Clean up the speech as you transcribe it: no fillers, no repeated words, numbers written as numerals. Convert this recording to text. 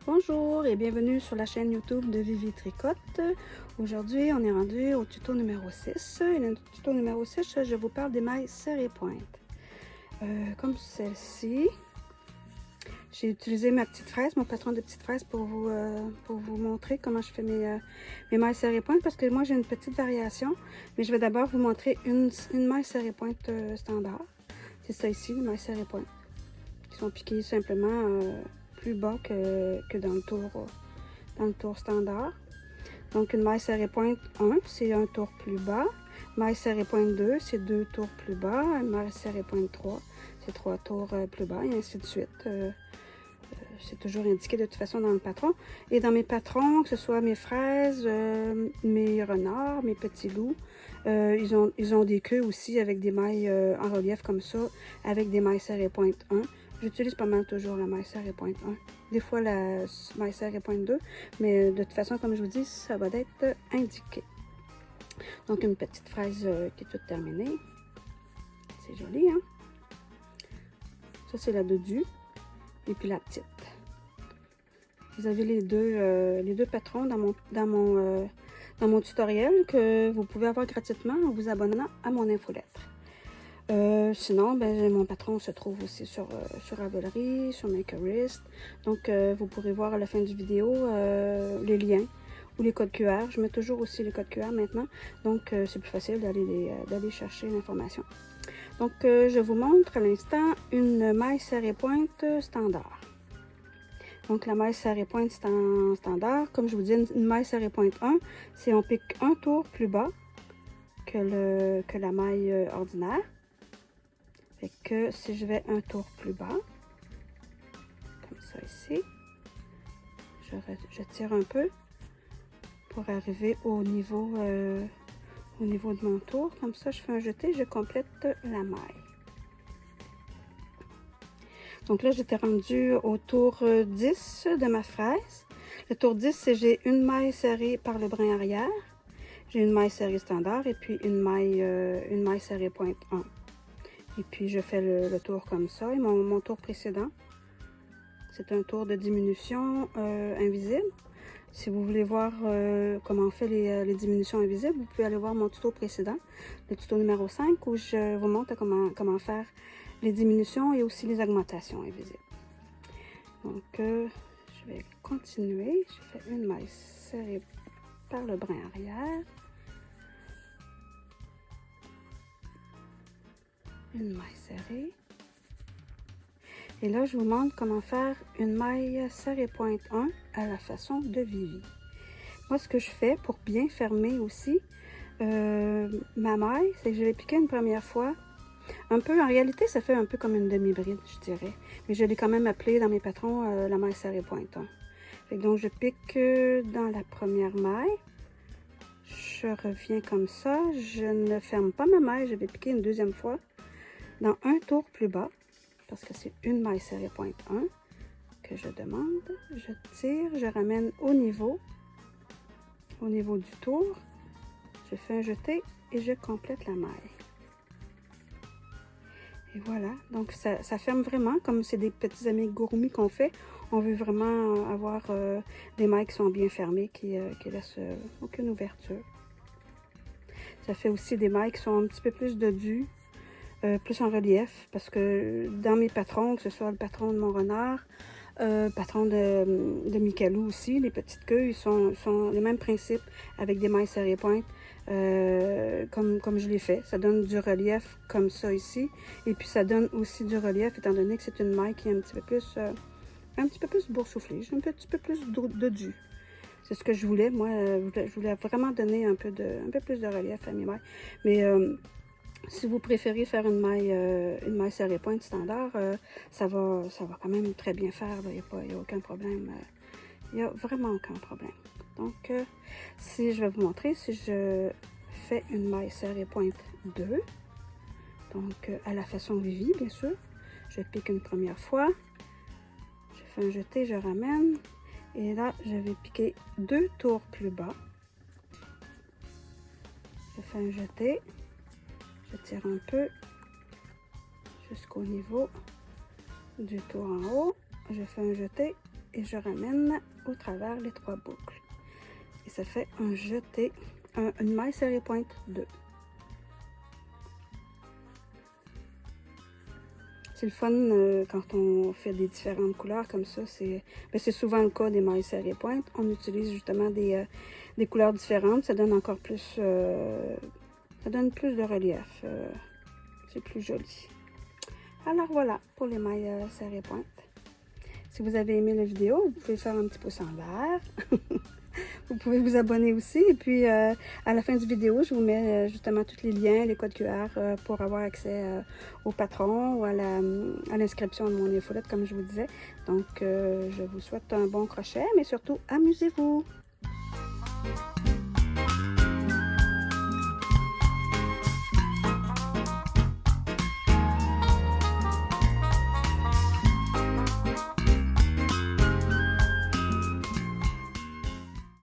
Bonjour et bienvenue sur la chaîne YouTube de Vivi Tricotte. Aujourd'hui, on est rendu au tuto numéro 6. Et dans le tuto numéro 6, je vous parle des mailles serrées pointe. Comme celle-ci, j'ai utilisé ma petite fraise, mon patron de petite fraise pour vous montrer comment je fais mes mailles serrées pointe parce que moi j'ai une petite variation. Mais je vais d'abord vous montrer une maille serrée pointe standard. C'est ça ici, les mailles serrées pointe. Qui sont piquées simplement plus bas que dans le tour standard. Donc une maille serrée pointe 1, c'est un tour plus bas. Maille serrée pointe 2, c'est 2 tours plus bas. Maille serrée pointe 3, c'est 3 tours plus bas, et ainsi de suite. C'est toujours indiqué de toute façon dans le patron. Et dans mes patrons, que ce soit mes fraises, mes renards, mes petits loups, ils ont des queues aussi avec des mailles en relief comme ça, avec des mailles serrées pointe 1. J'utilise pas mal toujours la maille serrée pointe 1. Des fois la maille serrée pointe 2, mais de toute façon, comme je vous dis, ça va être indiqué. Donc une petite fraise qui est toute terminée. C'est joli, hein? Ça, c'est la dodue. Et puis la petite. Vous avez les deux patrons dans mon tutoriel que vous pouvez avoir gratuitement en vous abonnant à mon infolettre. Sinon, ben, mon patron se trouve aussi sur Ravelry, sur Makerist. Donc, vous pourrez voir à la fin du vidéo les liens ou les codes QR. Je mets toujours aussi les codes QR maintenant. Donc, c'est plus facile d'aller chercher l'information. Donc, je vous montre à l'instant une maille serrée pointe standard. Donc, la maille serrée pointe standard, comme je vous dis, une maille serrée pointe 1, c'est on pique un tour plus bas que la maille ordinaire. Fait que si je vais un tour plus bas, comme ça ici, je tire un peu pour arriver au niveau de mon tour. Comme ça, je fais un jeté, je complète la maille. Donc là, j'étais rendue au tour 10 de ma fraise. Le tour 10, c'est j'ai une maille serrée par le brin arrière, j'ai une maille serrée standard et puis une maille serrée pointe 1. Et puis, je fais le tour comme ça. Et mon tour précédent, c'est un tour de diminution invisible. Si vous voulez voir comment on fait les diminutions invisibles, vous pouvez aller voir mon tuto précédent, le tuto numéro 5, où je vous montre comment faire les diminutions et aussi les augmentations invisibles. Donc, je vais continuer. Je fais une maille serrée par le brin arrière. Une maille serrée. Et là, je vous montre comment faire une maille serrée pointe 1 à la façon de Vivi. Moi, ce que je fais pour bien fermer aussi ma maille, c'est que je vais piquer une première fois. Un peu, en réalité, ça fait un peu comme une demi-bride, je dirais. Mais je l'ai quand même appelé dans mes patrons la maille serrée pointe 1. Fait que donc, je pique dans la première maille. Je reviens comme ça. Je ne ferme pas ma maille, je vais piquer une deuxième fois. Dans un tour plus bas, parce que c'est une maille serrée pointe 1 que je demande, je tire, je ramène au niveau du tour, je fais un jeté et je complète la maille. Et voilà, donc ça ferme vraiment, comme c'est des petits amigurumis qu'on fait, on veut vraiment avoir des mailles qui sont bien fermées, qui laissent aucune ouverture. Ça fait aussi des mailles qui sont un petit peu plus dodues, plus en relief, parce que dans mes patrons, que ce soit le patron de mon renard, patron de Michalou aussi, les petites queues, ils sont les mêmes principes avec des mailles serrées pointe, comme je l'ai fait. Ça donne du relief comme ça ici, et puis ça donne aussi du relief étant donné que c'est une maille qui est un petit peu plus boursouflée, un petit peu plus dodue. C'est ce que je voulais, moi, je voulais vraiment donner un peu plus de relief à mes mailles. Mais si vous préférez faire une maille serrée pointe standard, ça va quand même très bien faire. Il n'y a aucun problème. Il n'y a vraiment aucun problème. Donc, si je vais vous montrer, si je fais une maille serrée pointe 2, donc à la façon Vivi, bien sûr, je pique une première fois, je fais un jeté, je ramène, et là, je vais piquer 2 tours plus bas. Je fais un jeté. Je tire un peu jusqu'au niveau du tour en haut. Je fais un jeté et je ramène au travers les 3 boucles. Et ça fait un jeté, une maille serrée pointe 2. C'est le fun quand on fait des différentes couleurs comme ça. C'est souvent le cas des mailles serrées pointe. On utilise justement des couleurs différentes. Ça donne encore plus, ça donne plus de relief. C'est plus joli. Alors voilà pour les mailles serrées pointe. Si vous avez aimé la vidéo, vous pouvez faire un petit pouce en l'air. Vous pouvez vous abonner aussi. Et puis, à la fin du vidéo, je vous mets justement tous les liens, les codes QR pour avoir accès au patron ou à l'inscription de mon infolette, comme je vous disais. Donc, je vous souhaite un bon crochet, mais surtout, amusez-vous!